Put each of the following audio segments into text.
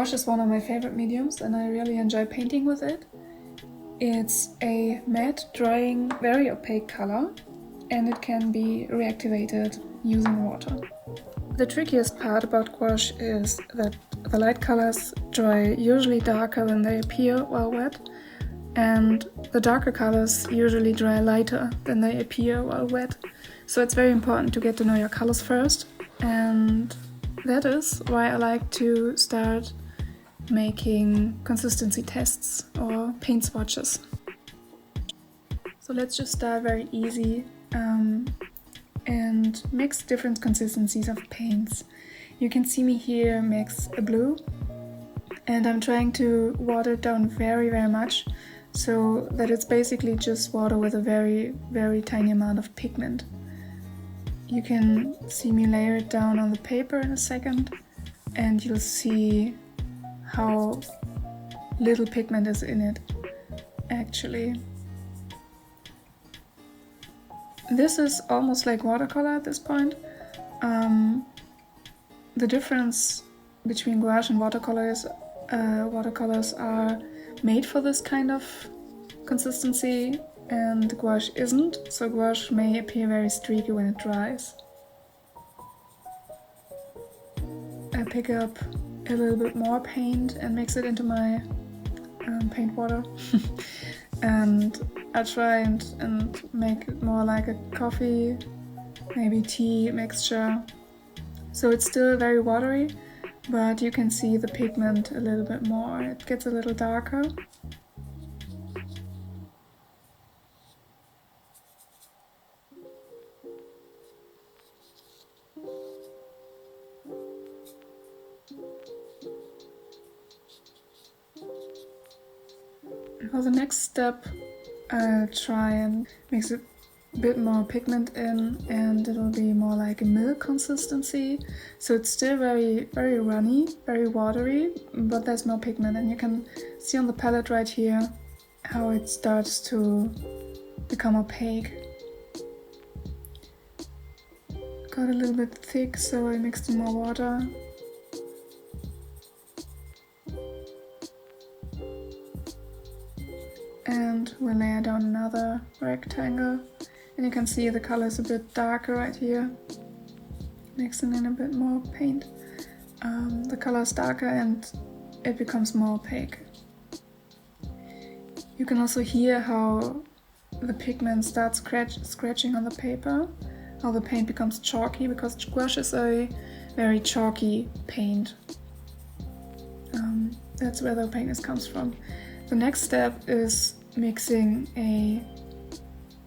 Gouache is one of my favorite mediums and I really enjoy painting with it. It's a matte, drying, very opaque color and it can be reactivated using water. The trickiest part about gouache is that the light colors dry usually darker than they appear while wet, and the darker colors usually dry lighter than they appear while wet. So it's very important to get to know your colors first, and that is why I like to start making consistency tests or paint swatches. So let's just start very easy and mix different consistencies of paints. You can see me here mix a blue, and I'm trying to water it down very much so that it's basically just water with a very tiny amount of pigment. You can see me layer it down on the paper in a second and you'll see how little pigment is in it actually. This is almost like watercolor at this point. The difference between gouache and watercolors are made for this kind of consistency and gouache isn't, so gouache may appear very streaky when it dries. I pick up a little bit more paint and mix it into my paint water and I try and make it more like a coffee, maybe tea mixture. So it's still very watery, but you can see the pigment a little bit more. It gets a little darker. For the next step, I'll try and mix a bit more pigment in, and it'll be more like a milk consistency. So it's still very runny, very watery, but there's more pigment, and you can see on the palette right here how it starts to become opaque. Got a little bit thick, so I mixed in more water. And we'll layer down another rectangle, and you can see the color is a bit darker right here. Mixing in a bit more paint. The color is darker and it becomes more opaque. You can also hear how the pigment starts scratching on the paper, how the paint becomes chalky, because gouache is a very chalky paint. That's where the opaqueness comes from. The next step is mixing a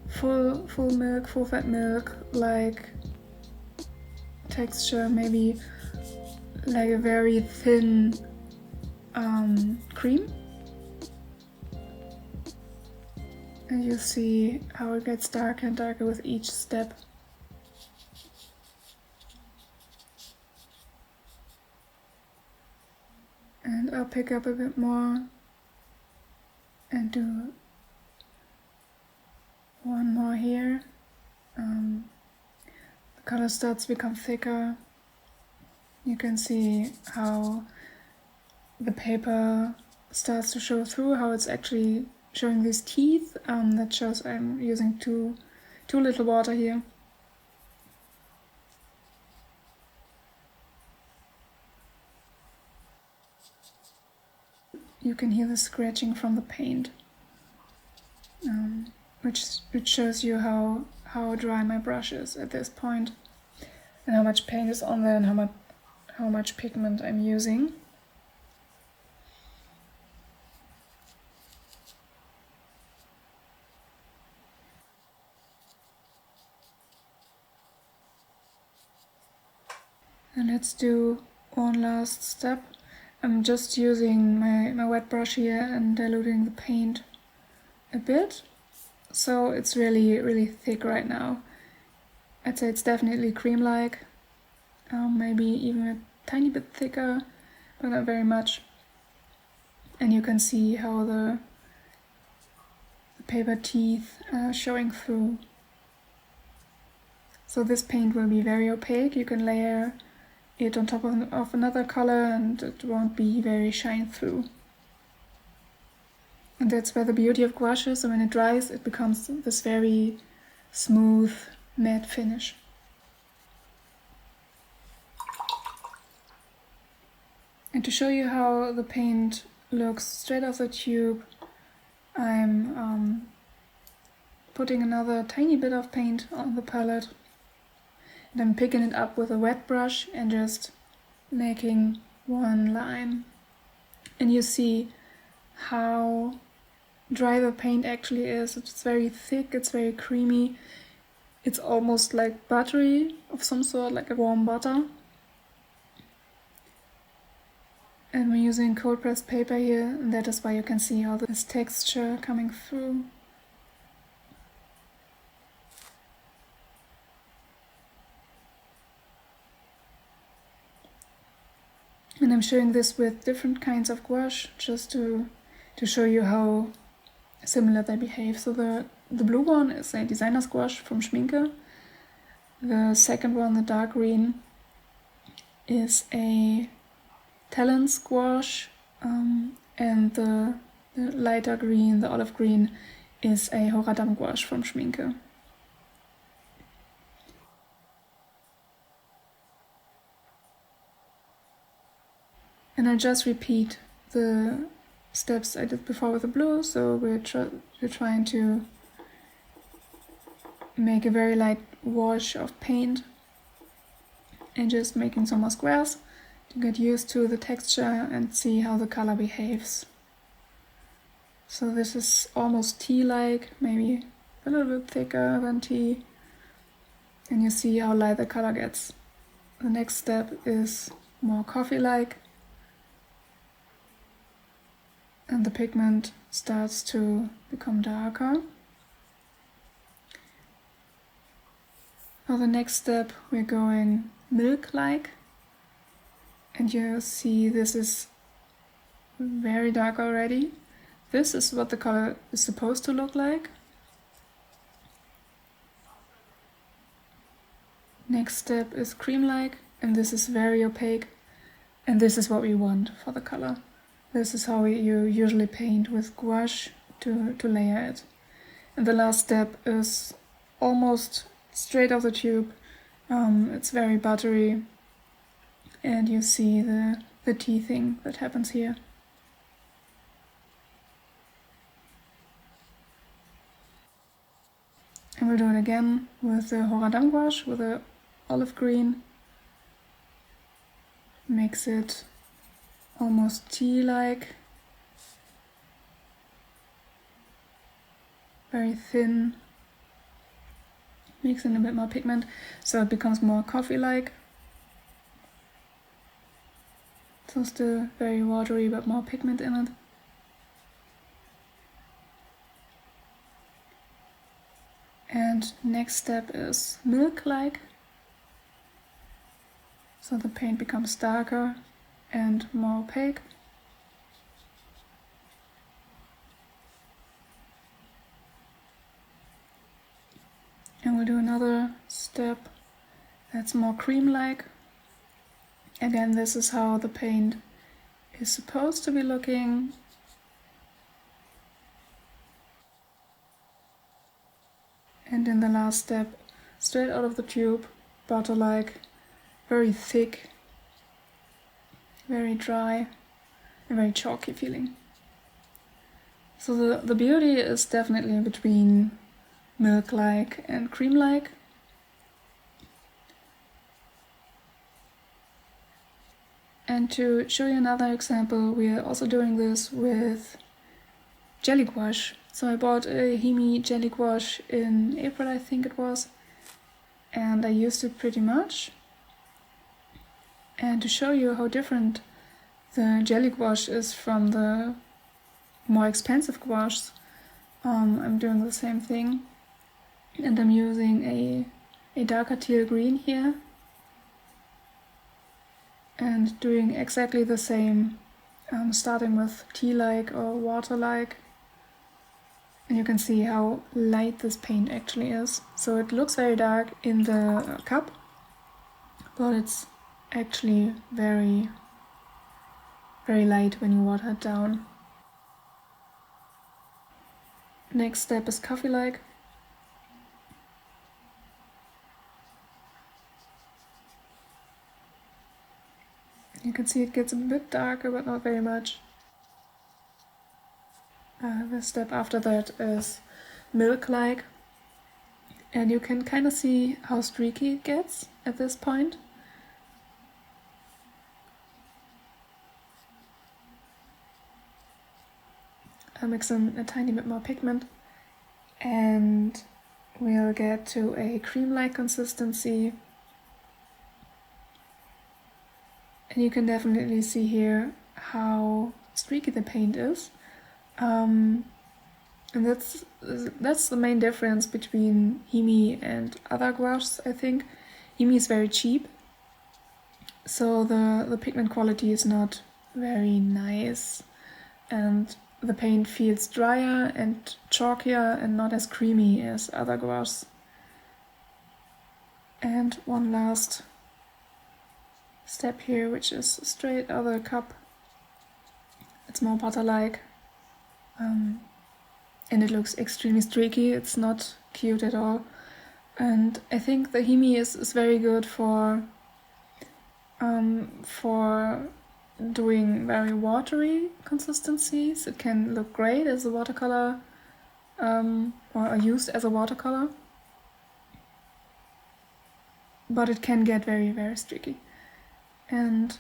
full milk, full fat milk like texture, maybe like a very thin cream. And you'll see how it gets darker and darker with each step. And I'll pick up a bit more and do one more here. The color starts to become thicker. You can see how the paper starts to show through, how it's actually showing these teeth. That shows I'm using too little water here. You can hear the scratching from the paint, which shows you how dry my brush is at this point, and how much paint is on there, and how much pigment I'm using. And let's do one last step. I'm just using my wet brush here and diluting the paint a bit, so it's really thick right now. I'd say it's definitely cream-like, maybe even a tiny bit thicker, but not very much. And you can see how the paper teeth are showing through. So this paint will be very opaque. You can layer it on top of another color and it won't be very shine through. And that's where the beauty of gouache is. So when it dries, it becomes this very smooth matte finish. And to show you how the paint looks straight off the tube, I'm putting another tiny bit of paint on the palette. And I'm picking it up with a wet brush and just making one line. And you see how dry the paint actually is. It's very thick, it's very creamy. It's almost like buttery of some sort, like a warm butter. And we're using cold pressed paper here, and that is why you can see all this texture coming through. And I'm showing this with different kinds of gouache, just to show you how similar they behave. So the blue one is a designer's gouache from CMYK. The second one, the dark green, is a Talon's gouache, and the lighter green, the olive green, is a Horadam gouache from CMYK. And I just repeat the steps I did before with the blue, so we're trying to make a very light wash of paint and just making some more squares to get used to the texture and see how the color behaves. So this is almost tea-like, maybe a little bit thicker than tea, and you see how light the color gets. The next step is more coffee-like, and the pigment starts to become darker. For the next step we're going milk-like, and you see this is very dark already. This is what the color is supposed to look like. Next step is cream-like, and this is very opaque, and this is what we want for the color. This is how you usually paint with gouache to layer it. And the last step is almost straight off the tube. It's very buttery, and you see the tea thing that happens here. And we'll do it again with the Horadam gouache, with the olive green. Makes it almost tea-like. Very thin. Makes in a bit more pigment, so it becomes more coffee-like. So still very watery, but more pigment in it. And next step is milk-like. So the paint becomes darker and more opaque. And we'll do another step that's more cream-like. Again, this is how the paint is supposed to be looking. And in the last step, straight out of the tube, butter-like, very thick, very dry, and very chalky feeling. So the beauty is definitely between milk-like and cream-like. And to show you another example, we are also doing this with jelly gouache. So I bought a HIMI jelly gouache in April, I think it was, and I used it pretty much. And to show you how different the jelly gouache is from the more expensive gouaches, I'm doing the same thing. And I'm using a darker teal green here. And doing exactly the same, starting with tea-like or water-like. And you can see how light this paint actually is. So it looks very dark in the cup, but it's actually very, very light when you water it down. Next step is coffee-like. You can see it gets a bit darker, but not very much. The step after that is milk-like. And you can kind of see how streaky it gets at this point. I'll mix in a tiny bit more pigment and we'll get to a cream-like consistency. And you can definitely see here how streaky the paint is. And that's the main difference between HIMI and other gouaches, I think. HIMI is very cheap, so the pigment quality is not very nice, and the paint feels drier and chalkier and not as creamy as other gouaches. And one last step here, which is straight out of the cup. It's more butter-like. And it looks extremely streaky, it's not cute at all. And I think the HIMI is very good for doing very watery consistencies. It can look great as a watercolor, or used as a watercolor. But it can get very, very streaky. And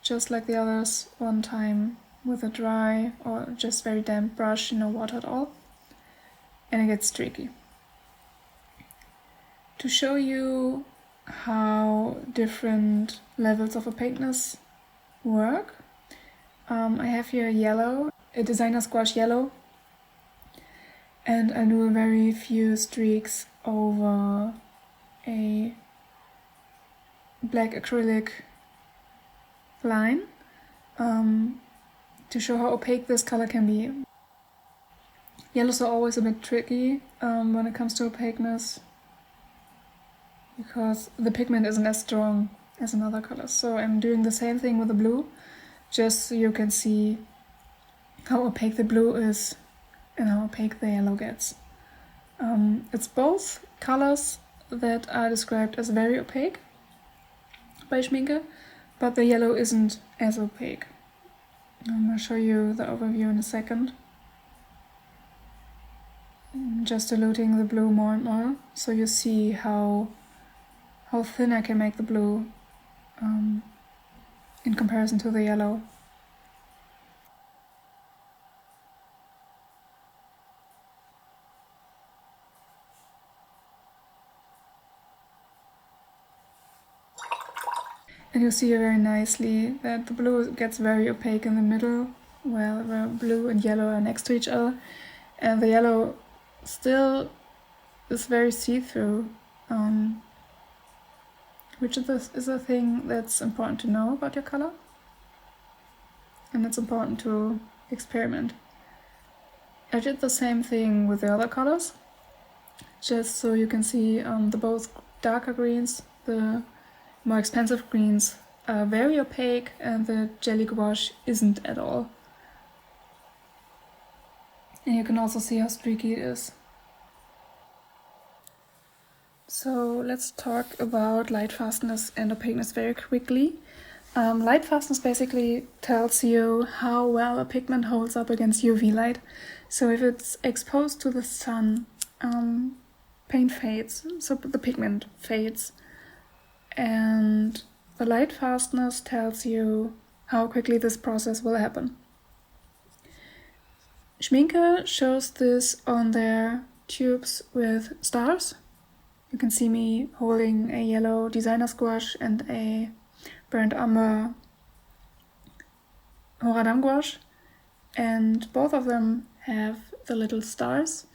just like the others, one time with a dry or just very damp brush, no water at all, and it gets streaky. To show you how different levels of opaqueness work, I have here yellow, a designer's gouache yellow, and I do a very few streaks over a black acrylic line to show how opaque this color can be. Yellows are always a bit tricky when it comes to opaqueness, because the pigment isn't as strong as in other colors. So I'm doing the same thing with the blue, just so you can see how opaque the blue is and how opaque the yellow gets. It's both colors that are described as very opaque by CMYK, but the yellow isn't as opaque. I'm going to show you the overview in a second. I'm just diluting the blue more and more, so you see how thin I can make the blue in comparison to the yellow. And you see here very nicely that the blue gets very opaque in the middle, where the blue and yellow are next to each other, and the yellow still is very see-through, which is a thing that's important to know about your color, and it's important to experiment. I did the same thing with the other colors, just so you can see the both darker greens, the more expensive greens are very opaque, and the jelly gouache isn't at all. And you can also see how streaky it is. So let's talk about lightfastness and opaqueness very quickly. Lightfastness basically tells you how well a pigment holds up against UV light. So if it's exposed to the sun, paint fades, so the pigment fades. And the lightfastness tells you how quickly this process will happen. CMYK shows this on their tubes with stars. You can see me holding a yellow designer's gouache and a burnt umber Horadam gouache, and both of them have the little stars.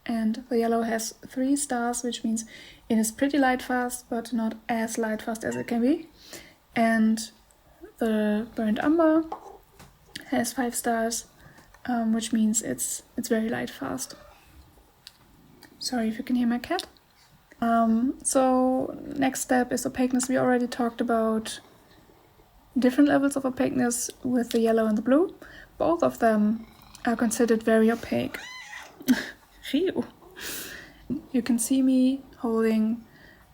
And the yellow has 3 stars, which means it is pretty light fast, but not as light fast as it can be. And the burnt umber has 5 stars, which means it's very light fast. Sorry if you can hear my cat. So next step is opaqueness. We already talked about different levels of opaqueness with the yellow and the blue. Both of them are considered very opaque. Phew. You can see me holding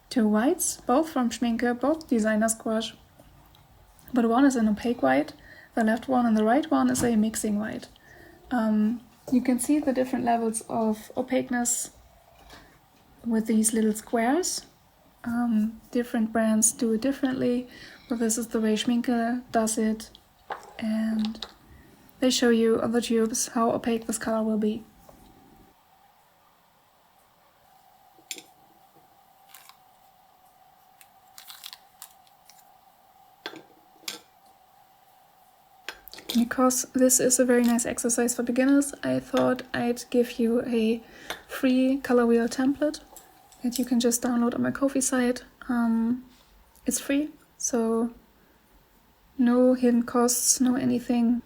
two whites, both from CMYK, both designer Gouache. But one is an opaque white, the left one, and the right one is a mixing white. You can see the different levels of opaqueness with these little squares. Different brands do it differently, but this is the way CMYK does it, and they show you on the tubes how opaque this color will be. Because this is a very nice exercise for beginners, I thought I'd give you a free color wheel template that you can just download on my Ko-fi site. It's free, so no hidden costs, no anything.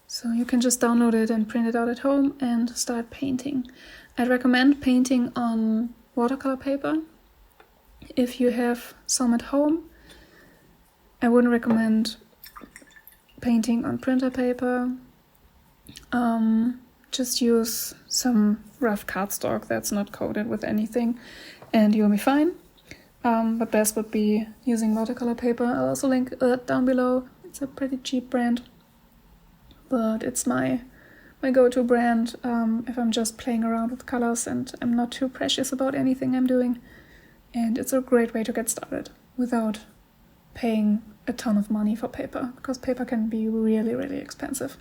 So you can just download it and print it out at home and start painting. I'd recommend painting on watercolor paper. If you have some at home, I wouldn't recommend painting on printer paper. Just use some rough cardstock that's not coated with anything and you'll be fine. But best would be using watercolor paper. I'll also link that down below. It's a pretty cheap brand, but it's my go-to brand if I'm just playing around with colors and I'm not too precious about anything I'm doing. And it's a great way to get started without paying a ton of money for paper, because paper can be really, really expensive.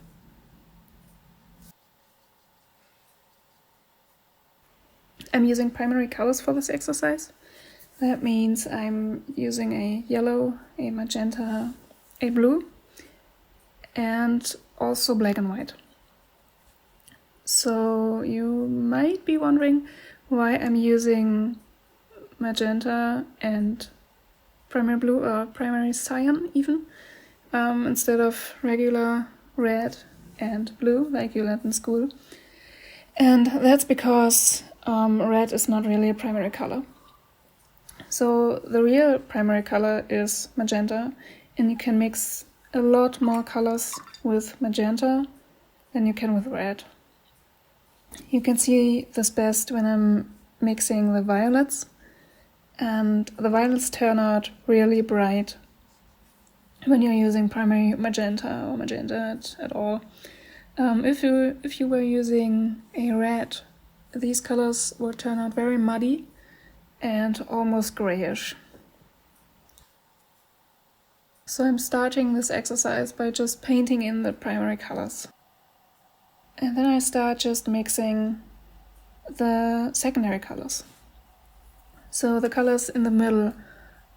I'm using primary colors for this exercise. That means I'm using a yellow, a magenta, a blue, and also black and white. So you might be wondering why I'm using magenta and primary blue or primary cyan even, instead of regular red and blue like you learned in school. And that's because red is not really a primary color. So the real primary color is magenta, and you can mix a lot more colors with magenta than you can with red. You can see this best when I'm mixing the violets, and the violets turn out really bright when you're using primary magenta or magenta at all. If you were using a red, these colors will turn out very muddy and almost grayish. So I'm starting this exercise by just painting in the primary colors. And then I start just mixing the secondary colors. So the colors in the middle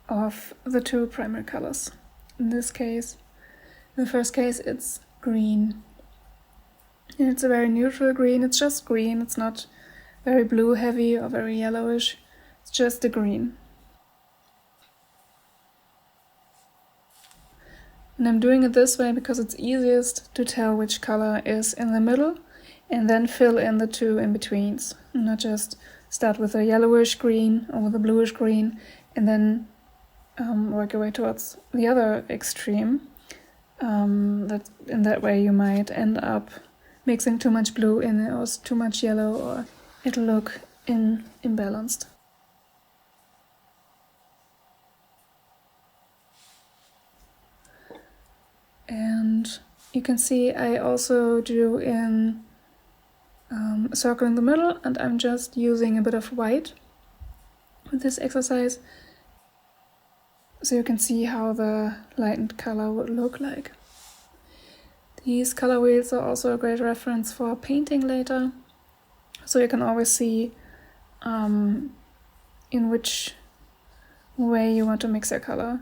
of the two primary colors. In this case, in the first case, it's green. And it's a very neutral green, it's just green, it's not very blue heavy or very yellowish, it's just a green. And I'm doing it this way because it's easiest to tell which color is in the middle and then fill in the two in-betweens. And not just start with a yellowish green or with a bluish green and then work your way towards the other extreme. That in that way you might end up mixing too much blue in it or too much yellow, or it'll look imbalanced. And you can see I also drew in a circle in the middle, and I'm just using a bit of white with this exercise so you can see how the lightened color would look like. These color wheels are also a great reference for painting later, so you can always see in which way you want to mix your color.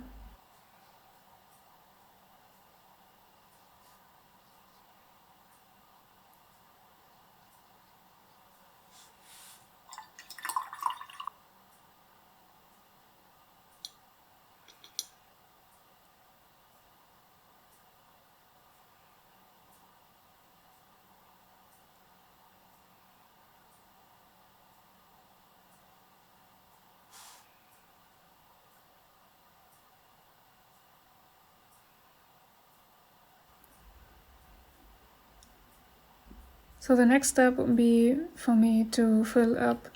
So the next step would be for me to fill up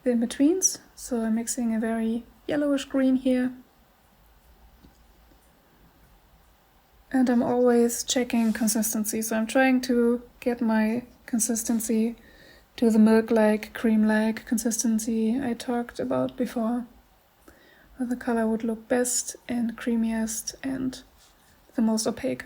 the in-betweens. So I'm mixing a very yellowish green here. And I'm always checking consistency. So I'm trying to get my consistency to the milk-like, cream-like consistency I talked about before, where the color would look best and creamiest and the most opaque.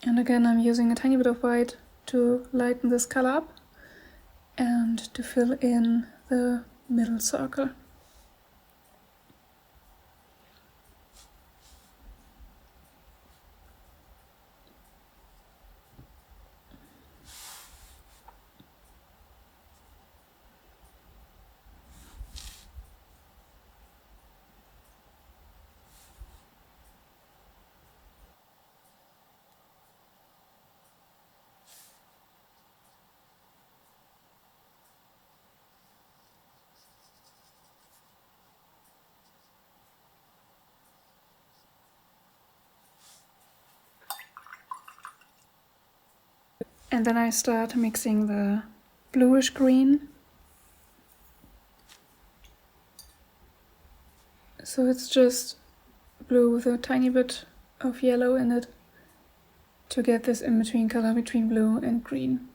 And again, I'm using a tiny bit of white to lighten this color up and to fill in the middle circle. And then I start mixing the bluish green. So it's just blue with a tiny bit of yellow in it to get this in-between color between blue and green.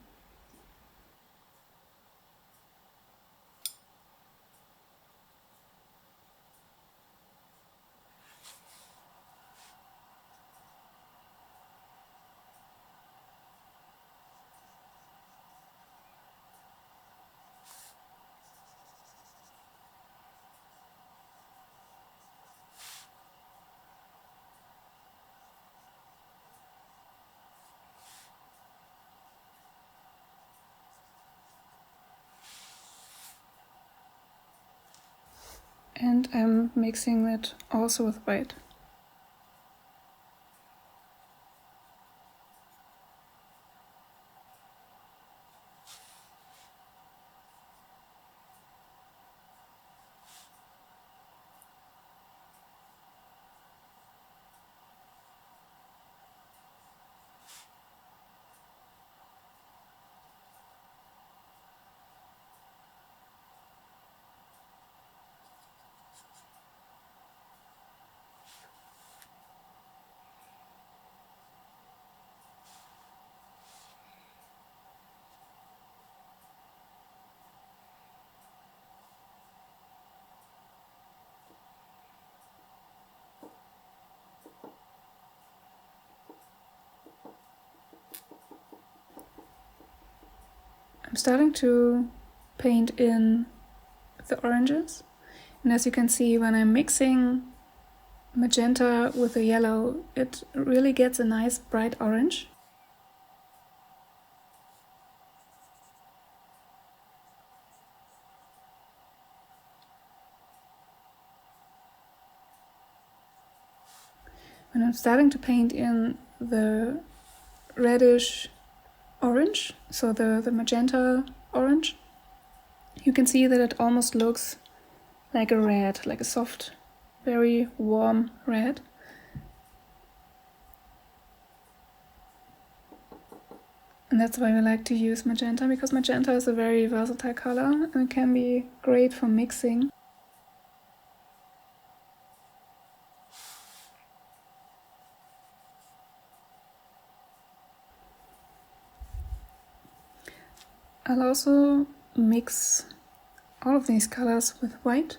And I'm mixing it also with white. I'm starting to paint in the oranges. And as you can see, when I'm mixing magenta with the yellow, it really gets a nice bright orange. When I'm starting to paint in the reddish orange, so the magenta orange, you can see that it almost looks like a red, like a soft, very warm red. And that's why we like to use magenta, because magenta is a very versatile color and it can be great for mixing. I'll also mix all of these colors with white,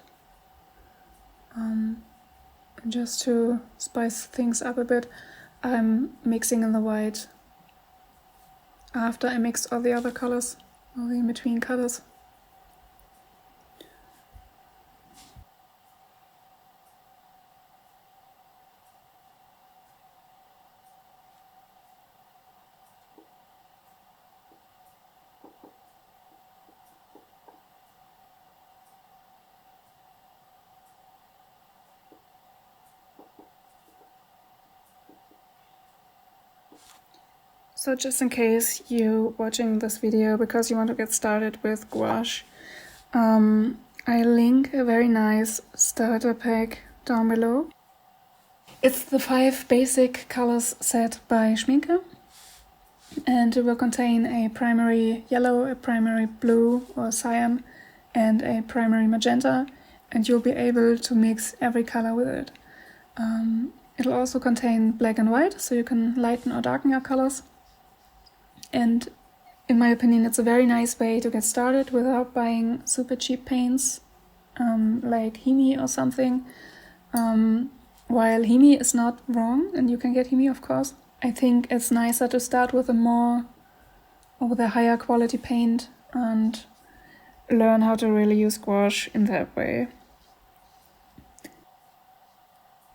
just to spice things up a bit. I'm mixing in the white after I mix all the other colors, all the in-between colors. So just in case you're watching this video because you want to get started with gouache, I link a very nice starter pack down below. It's the 5 basic colors set by CMYK, and it will contain a primary yellow, a primary blue or cyan, and a primary magenta, and you'll be able to mix every color with it. It'll also contain black and white, so you can lighten or darken your colors. And in my opinion, it's a very nice way to get started without buying super cheap paints like HIMI or something. While HIMI is not wrong, and you can get HIMI of course, I think it's nicer to start with a higher quality paint and learn how to really use gouache in that way.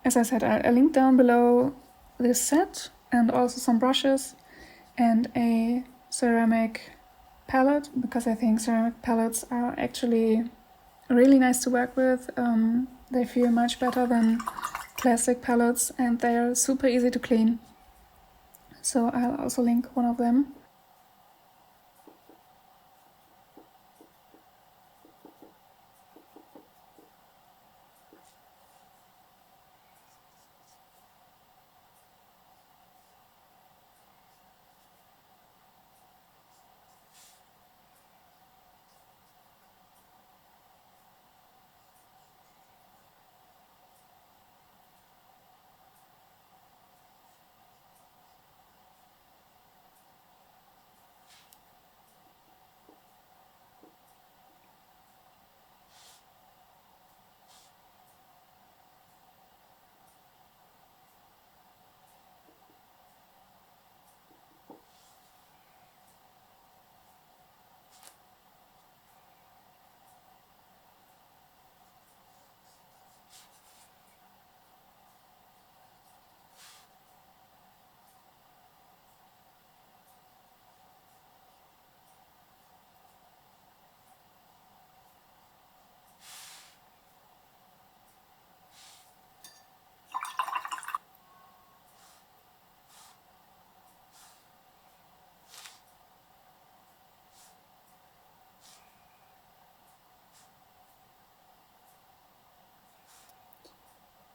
As I said, I'll link down below this set and also some brushes and a ceramic palette, because I think ceramic palettes are actually really nice to work with. They feel much better than classic palettes and they're super easy to clean. So I'll also link one of them.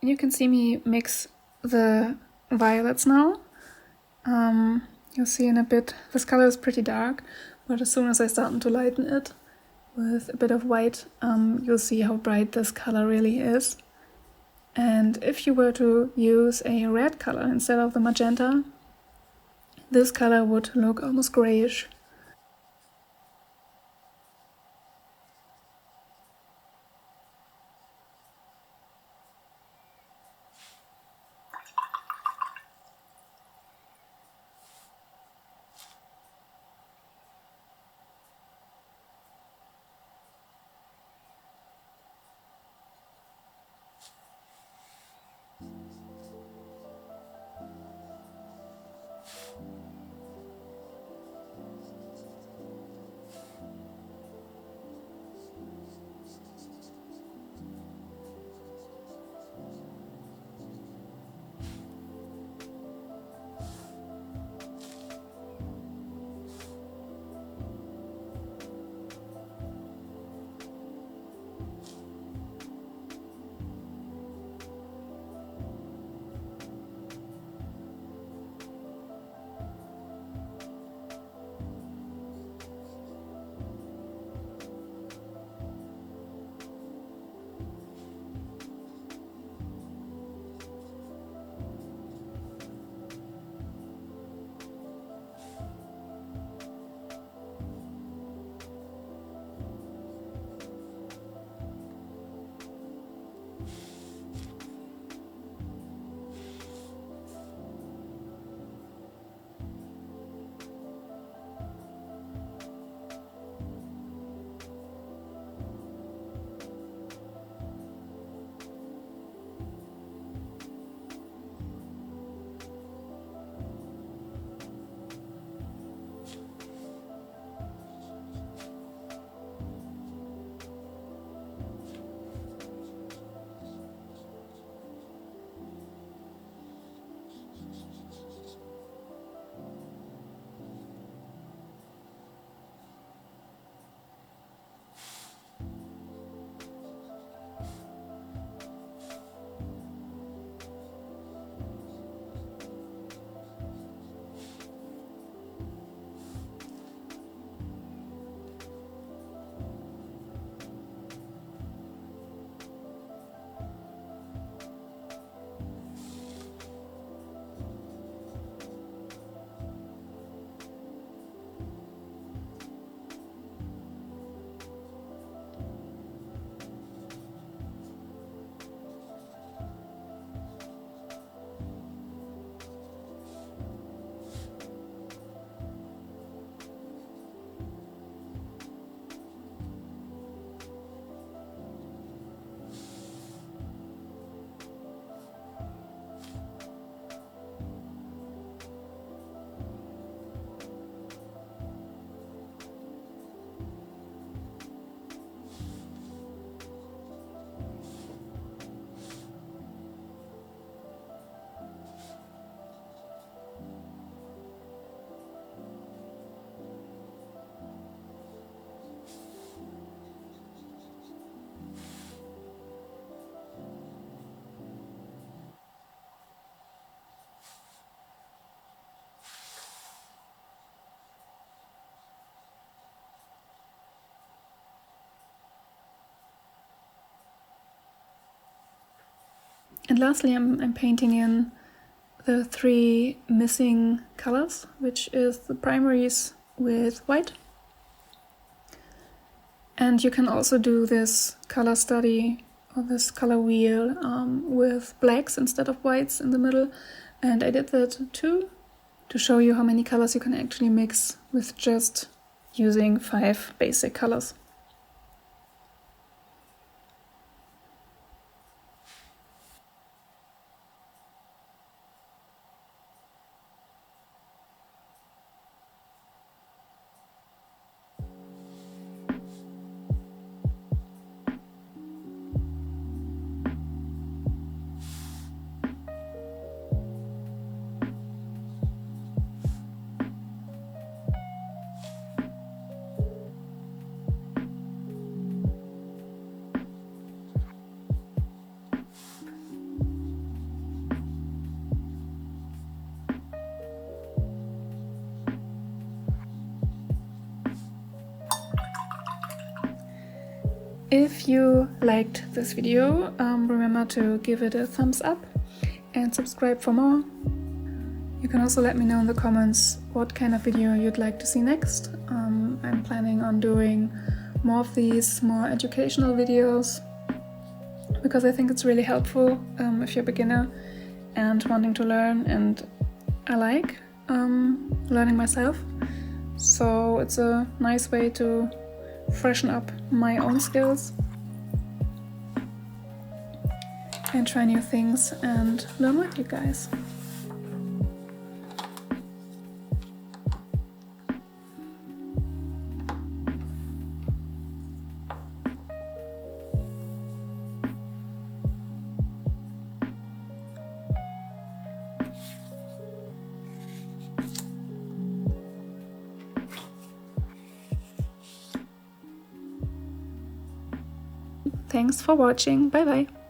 You can see me mix the violets now. You'll see in a bit, this color is pretty dark, but as soon as I start to lighten it with a bit of white, you'll see how bright this color really is. And if you were to use a red color instead of the magenta, this color would look almost grayish. And lastly, I'm painting in the 3 missing colors, which is the primaries with white. And you can also do this color study or this color wheel with blacks instead of whites in the middle. And I did that too, to show you how many colors you can actually mix with just using 5 basic colors. If you liked this video, remember to give it a thumbs up and subscribe for more. You can also let me know in the comments what kind of video you'd like to see next. I'm planning on doing more of these more educational videos because I think it's really helpful if you're a beginner and wanting to learn, and I like learning myself. So it's a nice way to freshen up my own skills and try new things and learn with you guys. Thanks for watching. Bye bye.